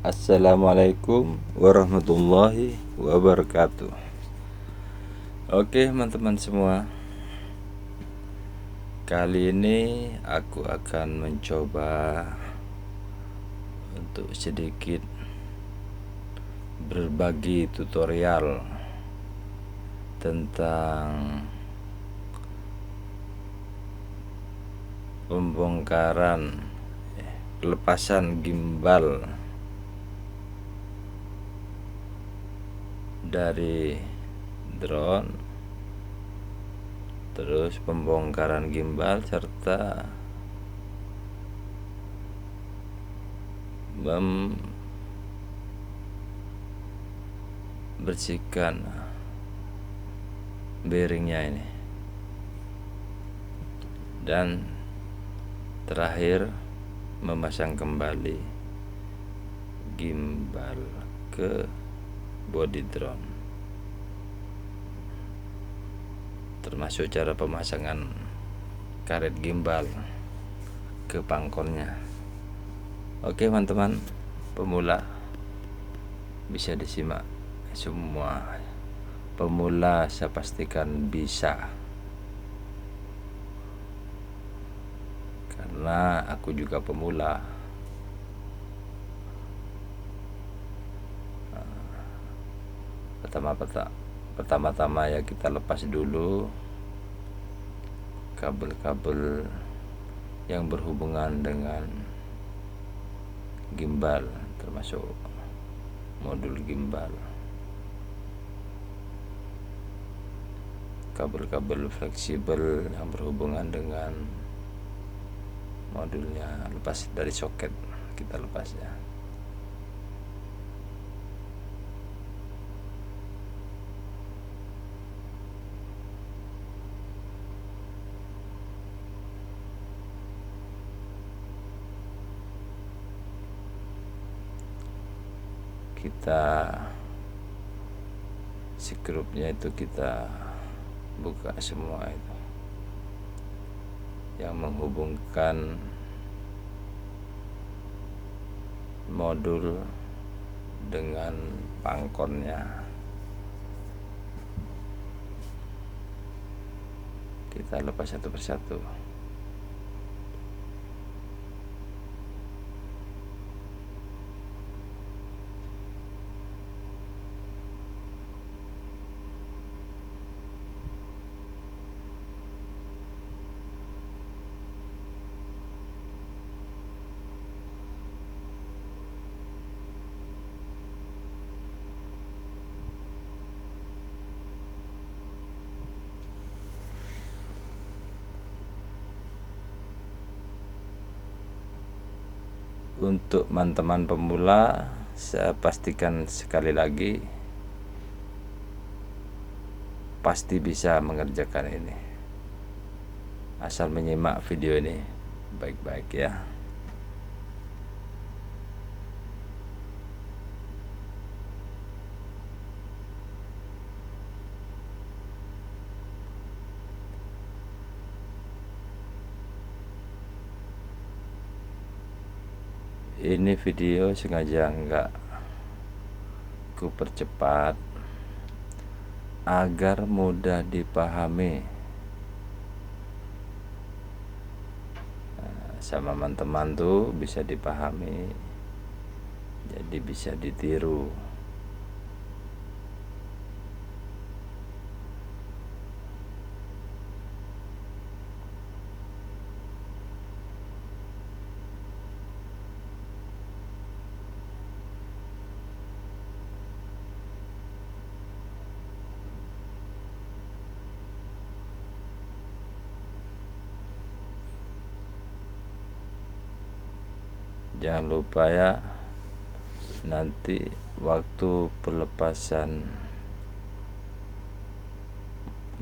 Assalamualaikum warahmatullahi wabarakatuh. Oke teman-teman semua, kali ini aku akan mencoba untuk sedikit berbagi tutorial tentang pembongkaran pelepasan gimbal dari drone, terus pembongkaran gimbal serta membersihkan bearingnya ini, dan terakhir memasang kembali gimbal ke body drone, termasuk cara pemasangan karet gimbal ke pangkonnya. Oke teman-teman pemula, bisa disimak semua. Pemula saya pastikan bisa, karena aku juga pemula. Pertama-tama ya kita lepas dulu kabel-kabel yang berhubungan dengan gimbal, termasuk modul gimbal. Kabel-kabel fleksibel yang berhubungan dengan modulnya lepas dari soket, kita lepas ya. Kita skrupnya itu kita buka semua, itu yang menghubungkan modul dengan pangkonnya. Kita lepas satu persatu. Untuk teman-teman pemula, saya pastikan sekali lagi pasti bisa mengerjakan ini, asal menyimak video ini baik-baik ya. Ini video sengaja enggak ku percepat agar mudah dipahami sama teman-teman, tuh bisa dipahami, jadi bisa ditiru. Jangan lupa ya, nanti waktu pelepasan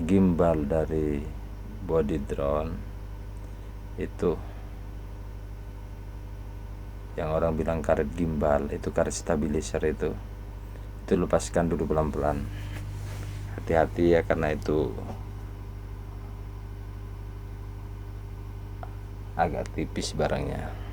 gimbal dari body drone itu, yang orang bilang karet gimbal, itu karet stabilizer, itu lepaskan dulu pelan-pelan. Hati-hati ya, karena itu agak tipis barangnya.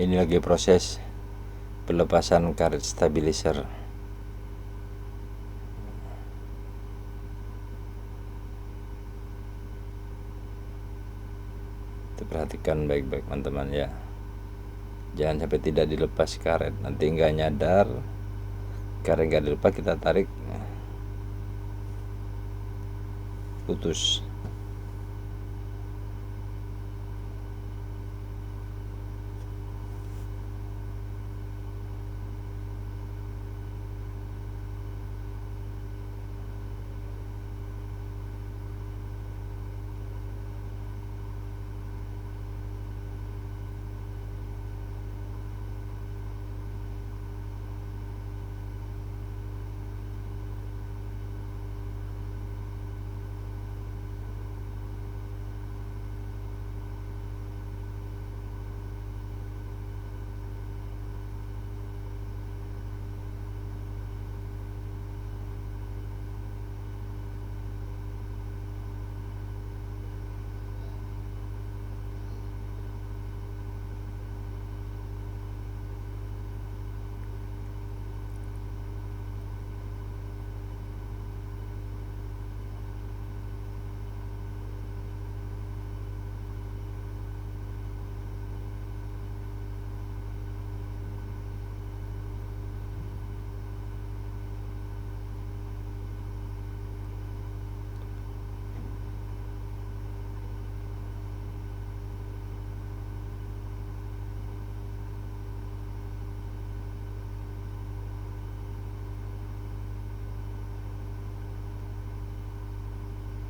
Ini lagi proses pelepasan karet stabilizer. Perhatikan baik-baik teman-teman ya, jangan sampai tidak dilepas karet, nanti nggak nyadar karet nggak dilepas, kita tarik putus.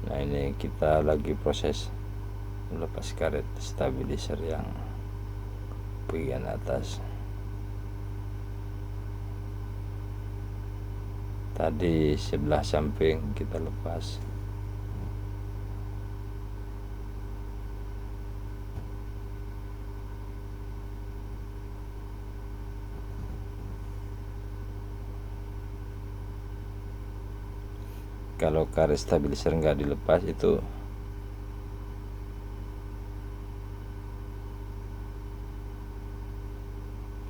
Nah, ini kita lagi proses melepas karet stabilizer yang bagian atas. Tadi sebelah samping kita lepas. Kalau karet stabilizer nggak dilepas itu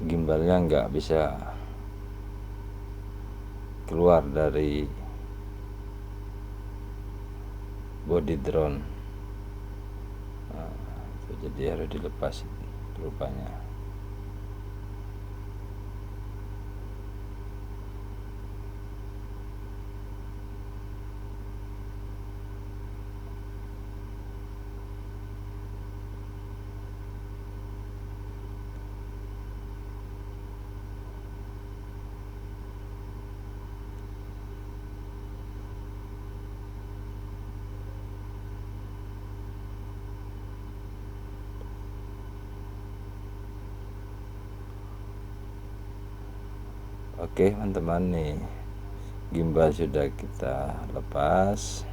gimbalnya nggak bisa keluar dari body drone. Nah, jadi harus dilepas rupanya. Oke teman-teman, nih gimbal sudah kita lepas.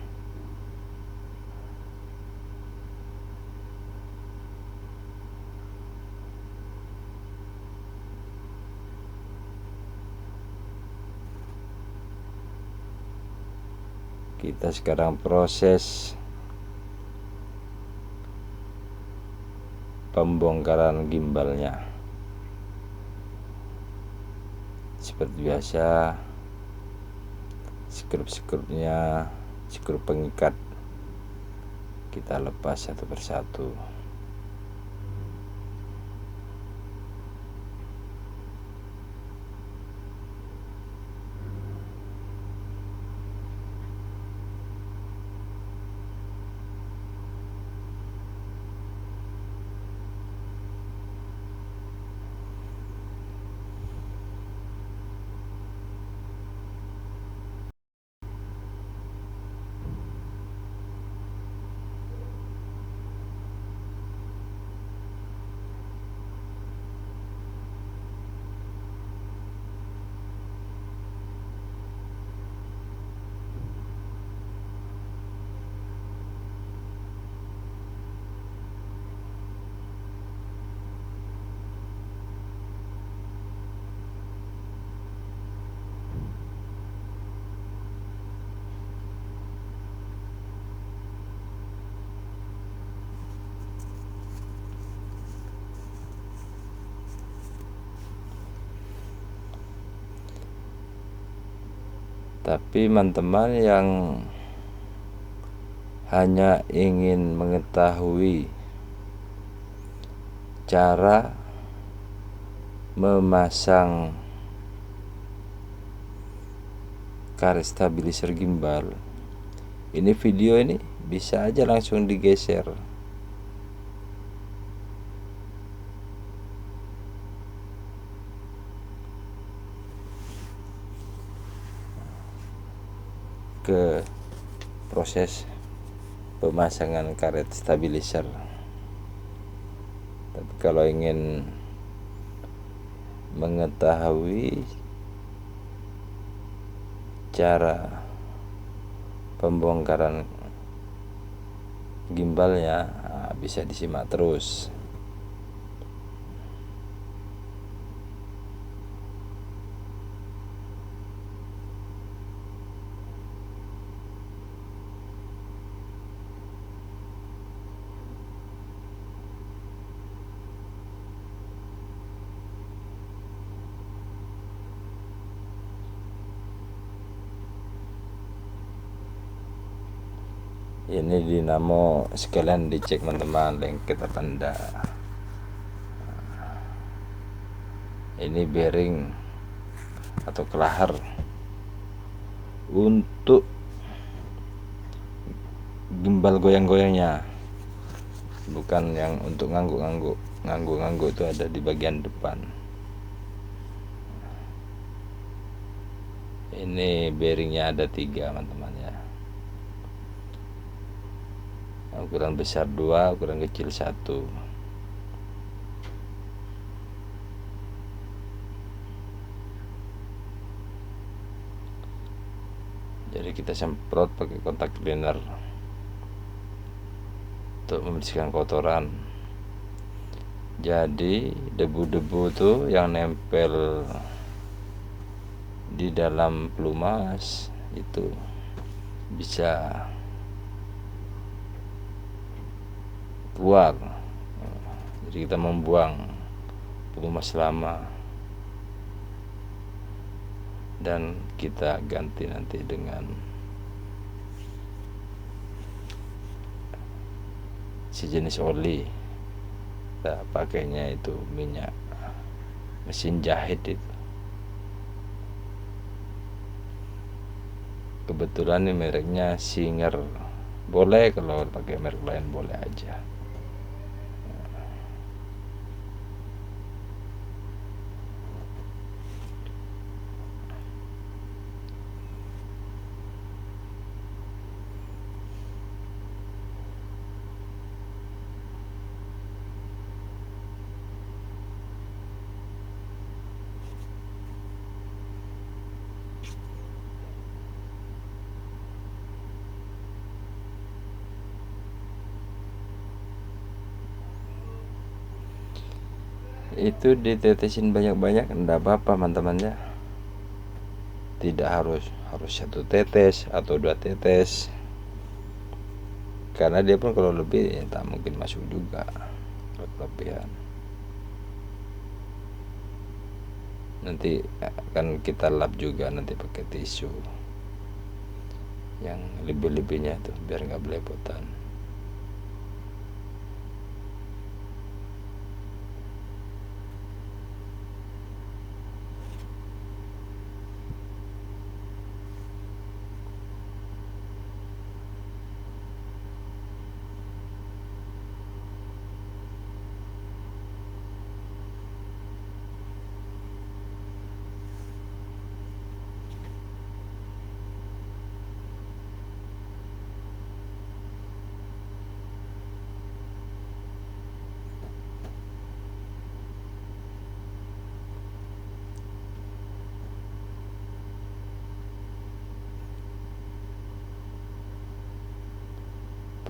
Kita sekarang proses pembongkaran gimbalnya. Seperti biasa, skrup-skrupnya, skrup pengikat kita lepas satu persatu. Tapi teman-teman yang hanya ingin mengetahui cara memasang karet stabilizer gimbal, ini video ini bisa aja langsung digeser ke proses pemasangan karet stabilizer. Tapi kalau ingin mengetahui cara pembongkaran gimbalnya, bisa disimak terus. Ini dinamo sekalian dicek teman-teman, lengket apa enggak. Ini bearing atau kelahar untuk gimbal goyang-goyangnya, bukan yang untuk ngangguk-ngangguk. Ngangguk-ngangguk itu ada di bagian depan. Ini bearingnya ada 3 teman-teman ya. Ukuran besar 2, ukuran kecil 1. Jadi kita semprot pakai kontak cleaner untuk membersihkan kotoran. Jadi debu-debu tuh yang nempel di dalam pelumas itu bisa keluar. Jadi kita membuang pelumas lama dan kita ganti nanti dengan sejenis oli. Kita pakainya itu minyak mesin jahit itu. Kebetulan ini mereknya Singer. Boleh, kalau pakai merek lain boleh aja. Itu ditetesin banyak-banyak enggak apa-apa teman-teman ya. Tidak harus 1 tetes atau 2 tetes, karena dia pun kalau lebih ya, tak mungkin masuk juga kalau kelebihan. Nanti akan kita lap juga nanti pakai tisu yang lebih-lebihnya tuh biar nggak belepotan.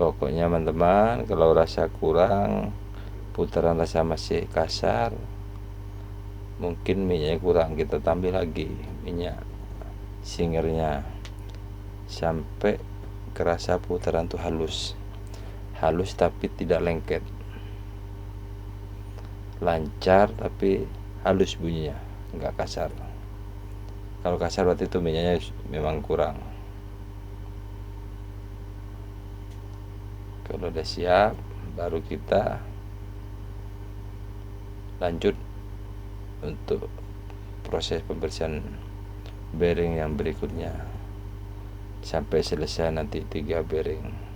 Pokoknya teman-teman, kalau rasa kurang, putaran rasa masih kasar, mungkin minyaknya kurang, kita tambah lagi minyak singernya sampai kerasa putaran tuh halus tapi tidak lengket, lancar tapi halus bunyinya, nggak kasar. Kalau kasar berarti itu minyaknya memang kurang. Kalau udah siap, baru kita lanjut untuk proses pembersihan bearing yang berikutnya sampai selesai nanti 3 bearing.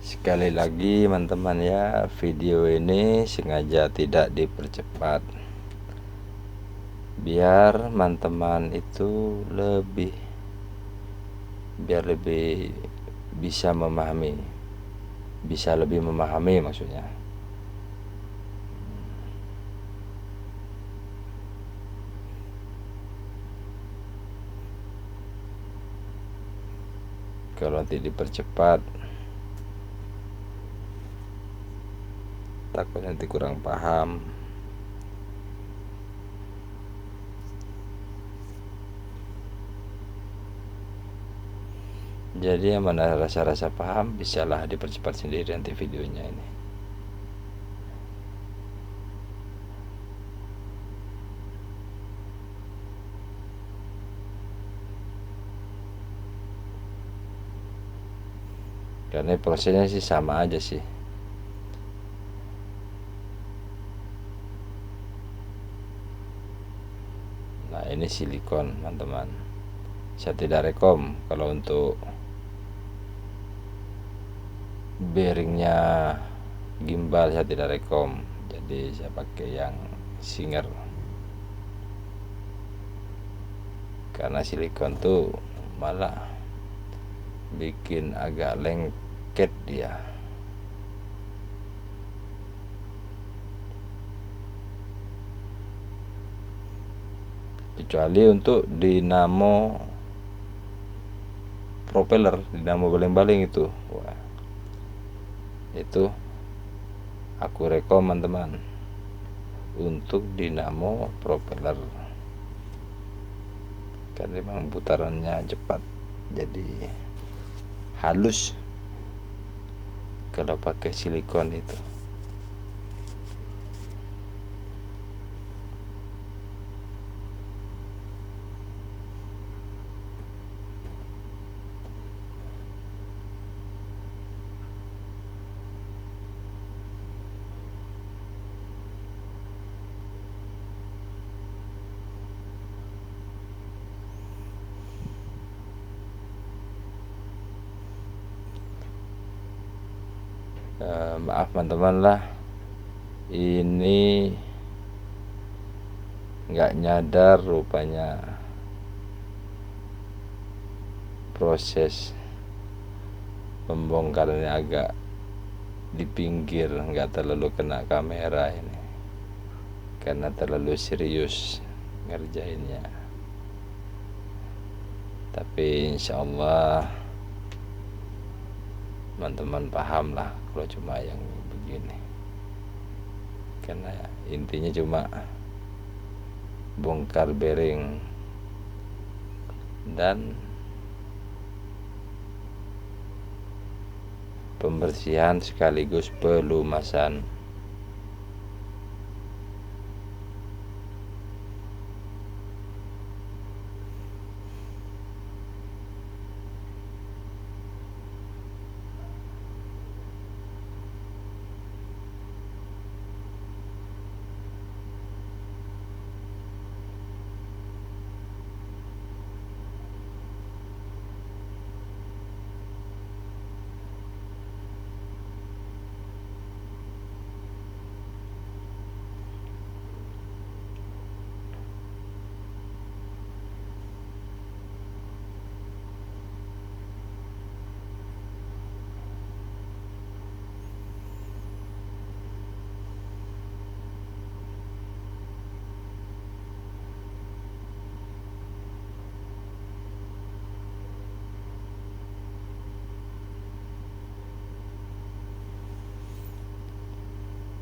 Sekali lagi teman-teman ya, video ini sengaja tidak dipercepat biar teman-teman itu biar lebih bisa lebih memahami maksudnya. Kalau nanti dipercepat takut nanti kurang paham. Jadi yang mana rasa-rasa paham bisalah dipercepat sendiri nanti videonya ini. Karena prosesnya sih sama aja sih. Nah ini silikon teman-teman. Saya tidak rekom kalau untuk bearingnya gimbal, saya tidak rekom. Jadi saya pakai yang Singer. Karena silikon tuh malah bikin agak lengket dia. Kecuali untuk dinamo propeller, dinamo baling-baling itu. Wah, itu aku rekom teman-teman untuk dinamo propeller, karena memang putarannya cepat, jadi halus kalau pakai silikon itu. Maaf teman-teman lah, ini nggak nyadar rupanya proses pembongkarannya agak di pinggir, nggak terlalu kena kamera ini karena terlalu serius ngerjainnya. Tapi insyaallah teman-teman paham lah kalau cuma yang begini, karena intinya cuma bongkar bearing dan pembersihan sekaligus pelumasan.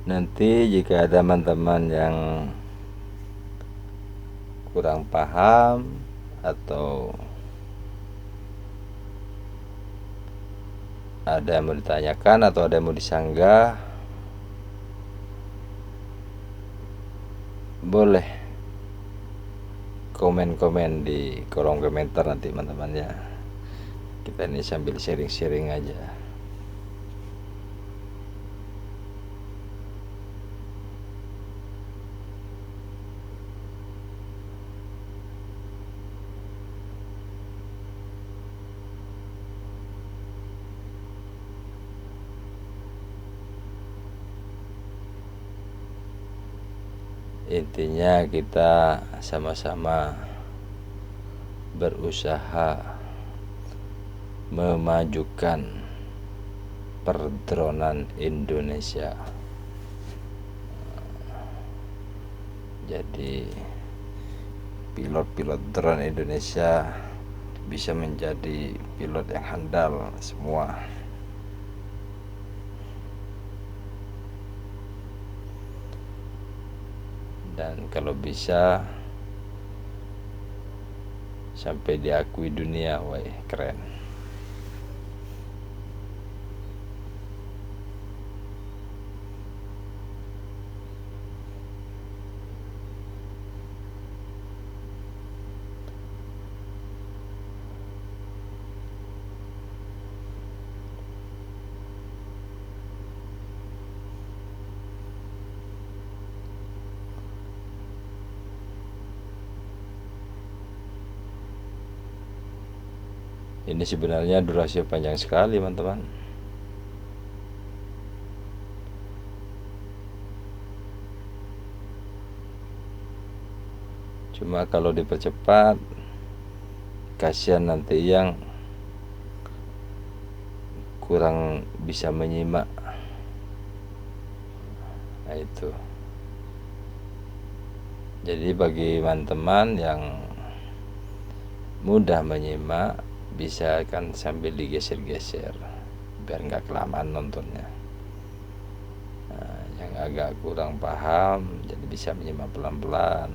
Nanti jika ada teman-teman yang kurang paham atau ada yang mau ditanyakan atau ada yang mau disanggah, boleh komen-komen di kolom komentar nanti teman-teman ya. Kita ini sambil sharing-sharing aja. Intinya kita sama-sama berusaha memajukan perdronan Indonesia. Jadi pilot-pilot drone Indonesia bisa menjadi pilot yang handal semua. Dan kalau bisa sampai diakui dunia, wah keren. Ini sebenarnya durasi panjang sekali teman-teman. Cuma kalau dipercepat, kasihan nanti yang kurang bisa menyimak. Nah itu. Jadi bagi teman-teman yang mudah menyimak, bisa kan sambil digeser-geser biar nggak kelamaan nontonnya. Nah, yang agak kurang paham jadi bisa menyimak pelan-pelan.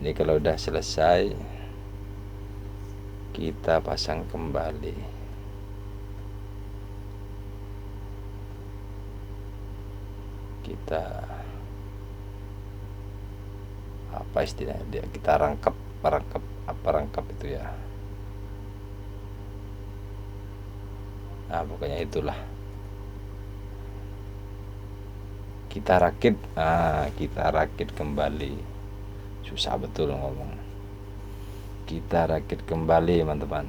Ini kalau udah selesai kita pasang kembali. Kita apa istilahnya, kita rangkap itu ya. Nah pokoknya itulah, kita rakit kembali. Susah betul ngomong. Kita rakit kembali teman-teman.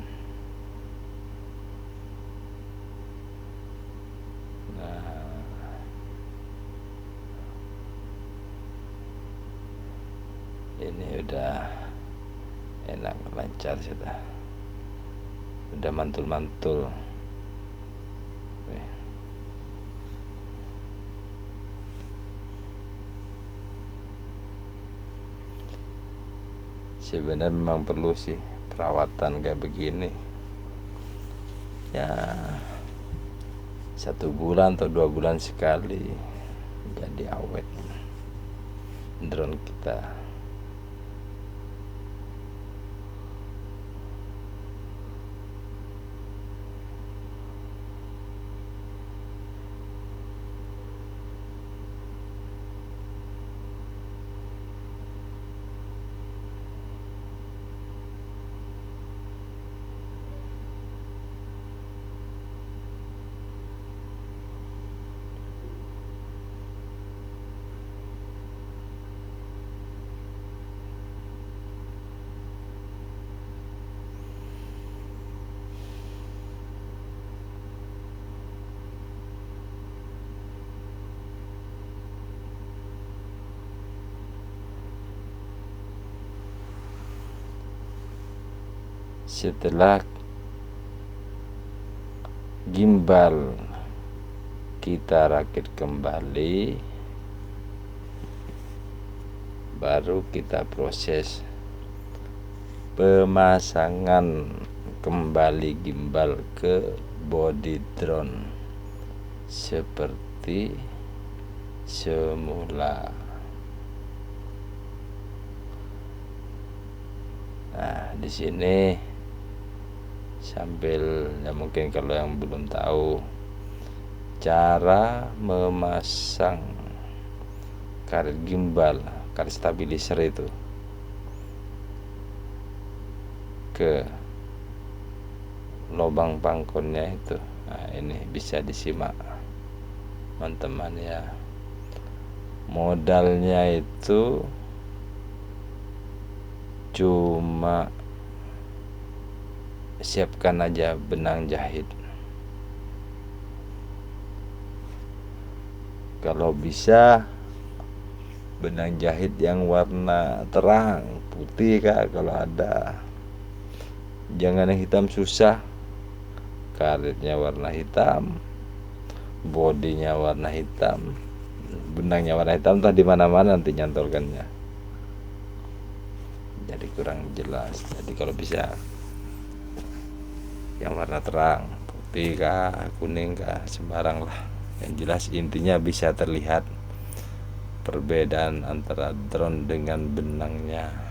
Ini udah enak, lancar sudah mantul-mantul. Sebenarnya memang perlu sih perawatan kayak begini ya, 1 bulan atau 2 bulan sekali jadi awet drone kita. Setelah gimbal kita rakit kembali, baru kita proses pemasangan kembali gimbal ke body drone seperti semula. Nah, di sini sambil ya mungkin kalau yang belum tahu cara memasang karet gimbal, karet stabilizer itu ke lubang pangkonnya itu. Nah, ini bisa disimak teman-teman ya. Modalnya itu cuma siapkan aja benang jahit. Kalau bisa benang jahit yang warna terang, putih kak kalau ada. Jangan yang hitam, susah. Karetnya warna hitam, bodinya warna hitam, benangnya warna hitam, entah di mana-mana nanti nyantolkannya. Jadi kurang jelas. Jadi kalau bisa yang warna terang, putih kah, kuning kah, sembarang lah. Yang jelas intinya bisa terlihat perbedaan antara drone dengan benangnya.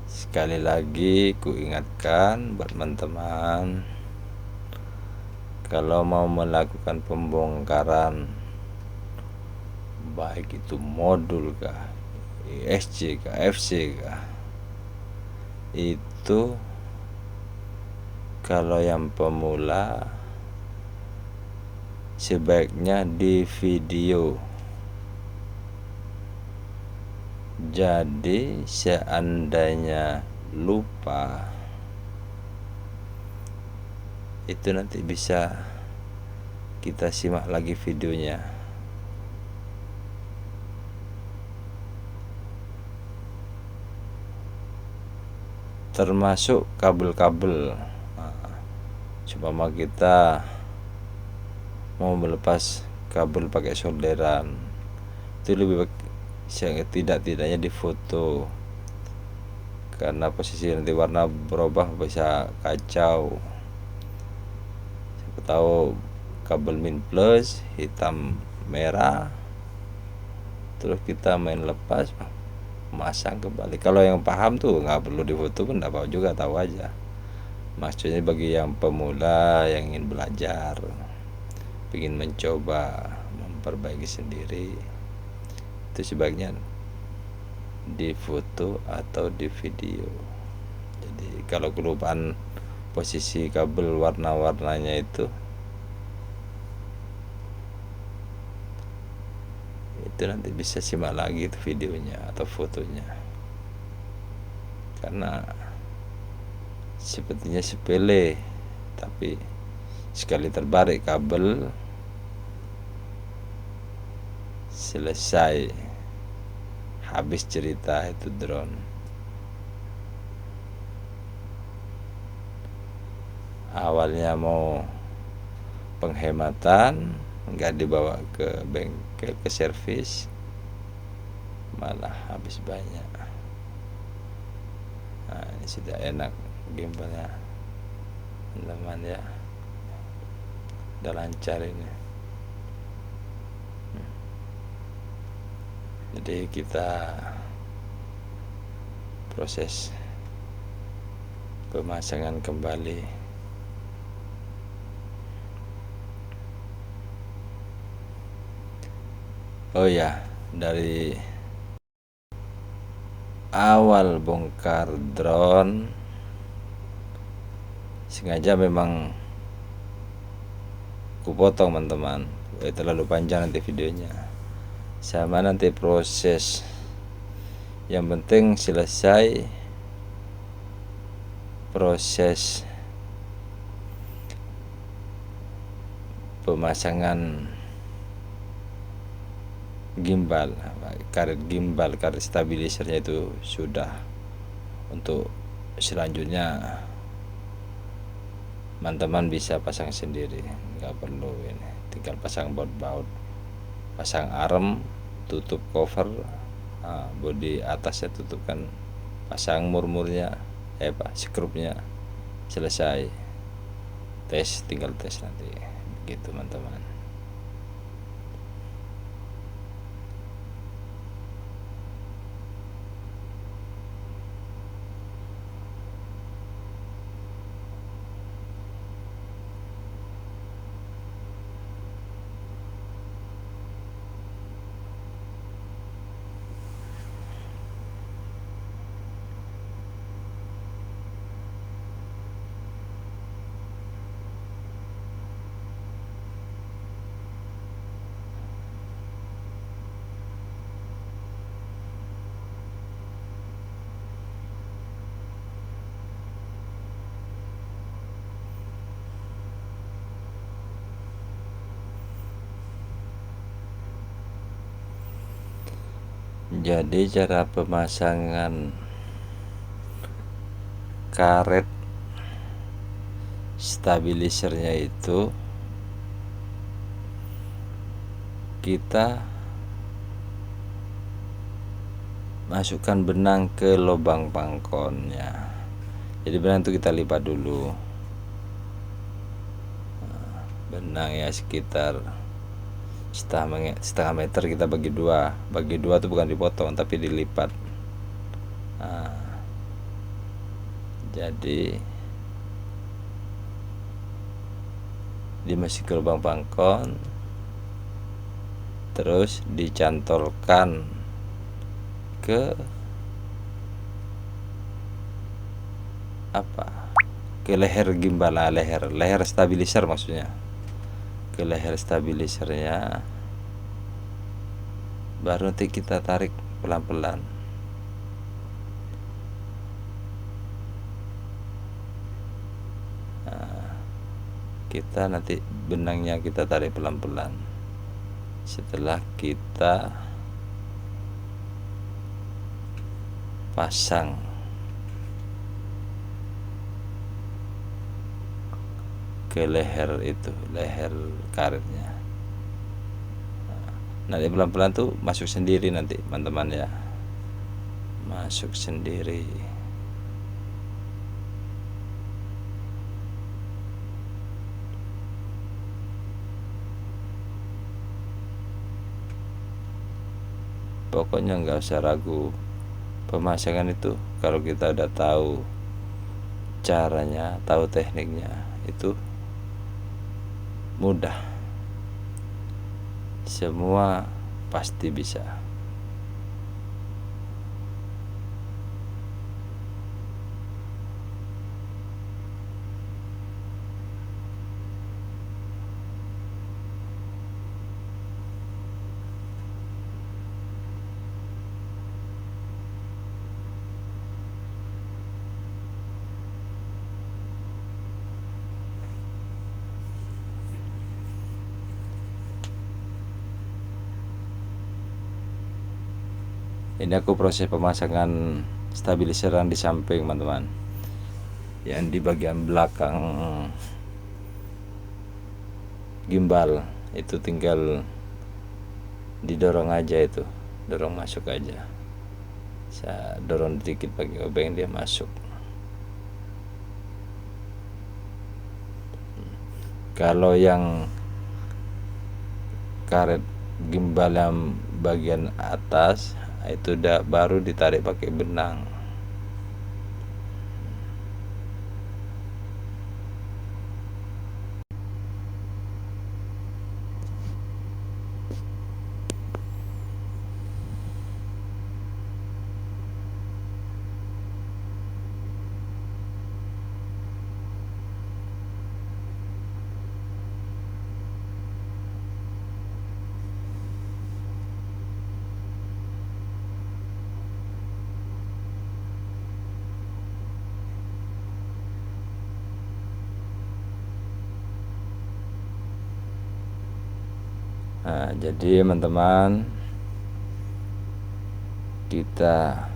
Sekali lagi ku ingatkan buat teman-teman, kalau mau melakukan pembongkaran baik itu modul kah, ISC kah, FC kah, itu kalau yang pemula sebaiknya di video. Jadi seandainya lupa, itu nanti bisa kita simak lagi videonya. Termasuk kabel-kabel. Supaya kita mau melepas kabel pakai solderan, itu lebih baik tidak-tidaknya difoto, karena posisi nanti warna berubah bisa kacau. Siapa tahu kabel min plus hitam merah, terus kita main lepas masang kembali. Kalau yang paham tuh nggak perlu difoto pun nggak apa juga, tahu aja. Maksudnya bagi yang pemula yang ingin belajar, ingin mencoba memperbaiki sendiri, itu sebaiknya di foto atau di video. Jadi kalau kelupaan posisi kabel warna-warnanya itu nanti bisa simak lagi itu videonya atau fotonya, karena sepertinya sepele, tapi sekali terbalik kabel selesai, habis cerita itu drone. Awalnya mau penghematan, nggak dibawa ke bengkel, ke servis, malah habis banyak. Nah, ini sudah enak gimbalnya teman-teman ya, udah lancar ini. Jadi kita proses pemasangan kembali. Oh ya, dari awal bongkar drone sengaja memang kupotong teman-teman, terlalu panjang nanti videonya, sama nanti proses. Yang penting selesai proses pemasangan gimbal, karet stabilizernya itu sudah. Untuk selanjutnya teman-teman bisa pasang sendiri, nggak perlu ini, tinggal pasang baut pasang arm, tutup cover, bodi atasnya tutupkan, pasang murmurnya, skrupnya, selesai. Tinggal tes nanti, begitu teman-teman. Jadi cara pemasangan karet stabilisernya itu kita masukkan benang ke lubang pangkonnya. Jadi benang itu kita lipat dulu, benang ya sekitar setengah meter, kita bagi dua tuh bukan dipotong tapi dilipat. Jadi dimasukin ke lubang pangkon, terus dicantolkan ke leher gimbal, leher stabilizer maksudnya, ke leher stabilisernya, baru nanti kita tarik pelan-pelan. Kita nanti benangnya kita tarik pelan-pelan setelah kita pasang ke leher karetnya. Nanti pelan-pelan tuh masuk sendiri nanti teman-teman ya, masuk sendiri. Pokoknya nggak usah ragu, pemasangan itu kalau kita udah tahu caranya, tahu tekniknya, itu mudah, semua pasti bisa. Ini aku proses pemasangan stabilizer yang di samping teman-teman, yang di bagian belakang gimbal itu tinggal didorong aja, itu dorong masuk aja. Saya dorong dikit pakai obeng, dia masuk. Kalau yang karet gimbal yang bagian atas itu baru ditarik pakai benang. Nah, jadi teman-teman, kita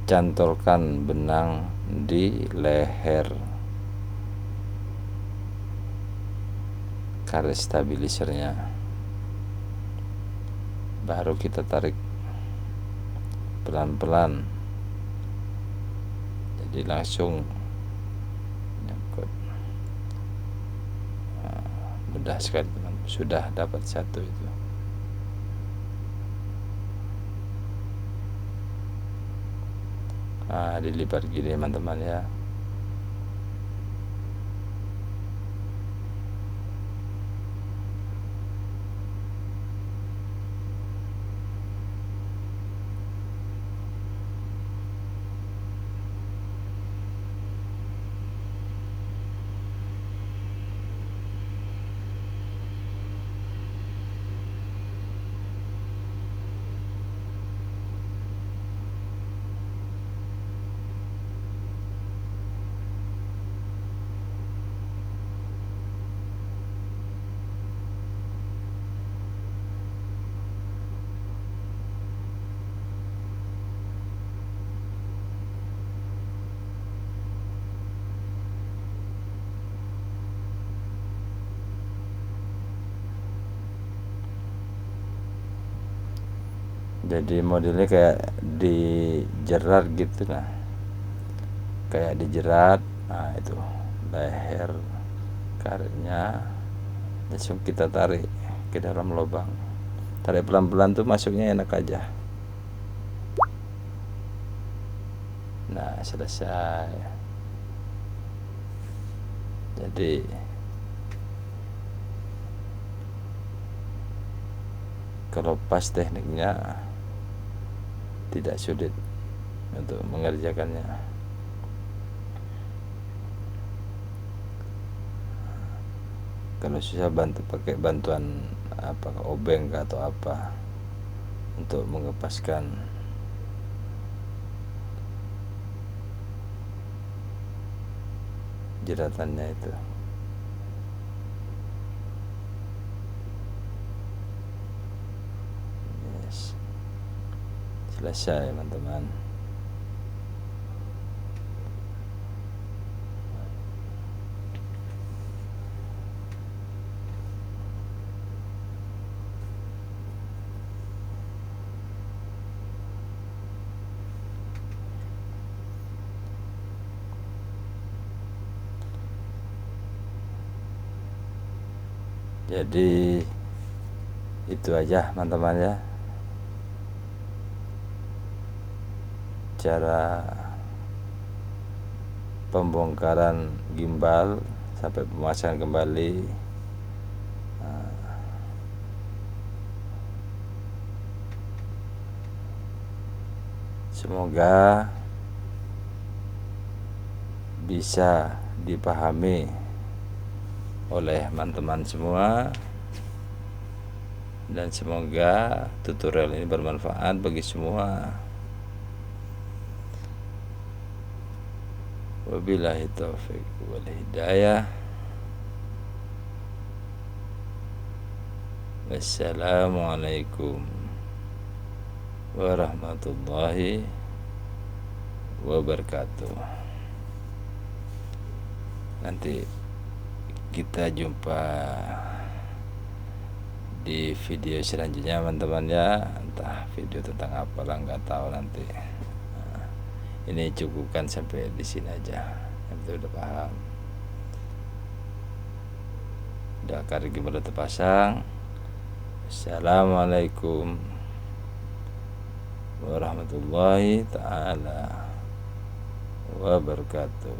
cantolkan benang di leher karet stabilisernya, baru kita tarik pelan-pelan, jadi langsung nyangkut. Mudah sekali teman, sudah dapat satu itu. Dilipat gini teman-teman ya. Jadi modelnya kayak dijerat gitu, nah kayak dijerat. Nah itu leher karetnya, langsung kita tarik ke dalam lubang. Tarik pelan-pelan tuh masuknya enak aja. Nah selesai. Jadi kalau pas tekniknya tidak sulit untuk mengerjakannya. Kalau susah pakai bantuan apa, obeng atau apa untuk mengepaskan jeratannya itu. Yes. Selesai teman-teman. Jadi itu aja teman-teman ya, cara pembongkaran gimbal sampai pemasangan kembali. Semoga bisa dipahami oleh teman-teman semua, dan semoga tutorial ini bermanfaat bagi semua. Wabillahi taufiq wal hidayah. Wassalamualaikum warahmatullahi wabarakatuh. Nanti kita jumpa di video selanjutnya teman-teman ya, entah video tentang apa lah, nggak tahu nanti. Ini cukupkan sampai di sini aja, yang penting udah paham, udah karet gimbal terpasang. Assalamualaikum warahmatullahi ta'ala wabarakatuh.